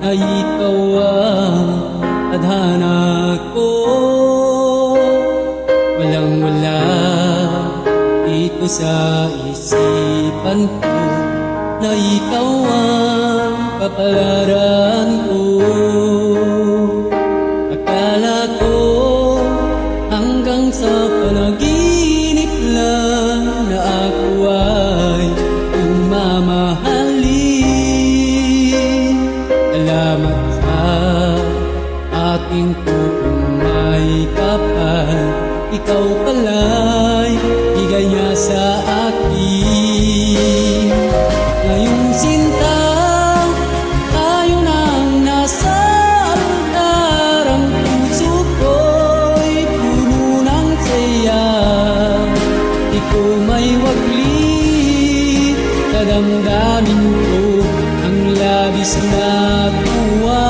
Ay ikaw ang tadhana ko. Walang-wala dito sa isipan ko na ikaw ang kapalaran ko. Akala ko hanggang sa panaginip lang na ako ay mamahalin. Salamat sa ating puong may kapal, ikaw pala'y bigay niya sa akin. Ngayong sinta, tayo nang nasa altar, ang puso ko'y puno ng saya. Di ko may waglit sa damdamin ko ang labis na tuwa.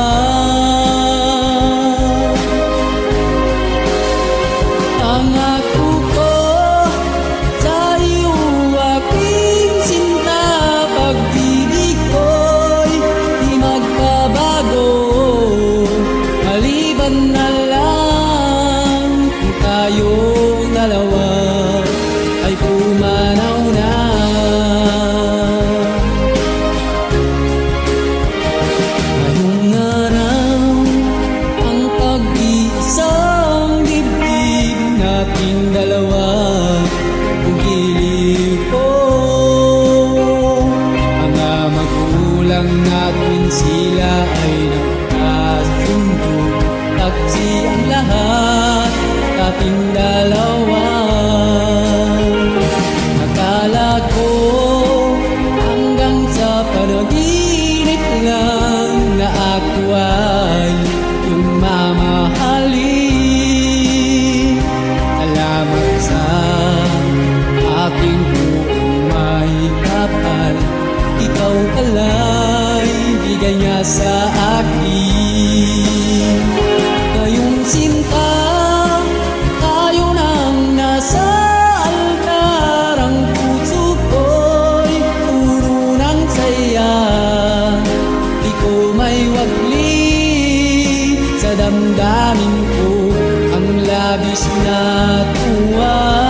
Pangako ko sa iyo aking sinta, pag-ibig ko'y di magbabago. Maliban na lang kung tayong dalawa ay pumanaw na. Ating dalawa kung giliw ko, mga magulang natin sila ay nagkasundo. Taksi ang lahat ating dalawa. Akala ko hanggang sa panaginip lang na ako ay yung mamahalin. Salamat sa aking buong may kapal, ikaw pala'y bigay niya sa akin. Ngayong sinta, tayo nang nasa altar, ang puso ko'y puro ng saya. Di ko may waglit sa damdamin ko ang labis na tuwa.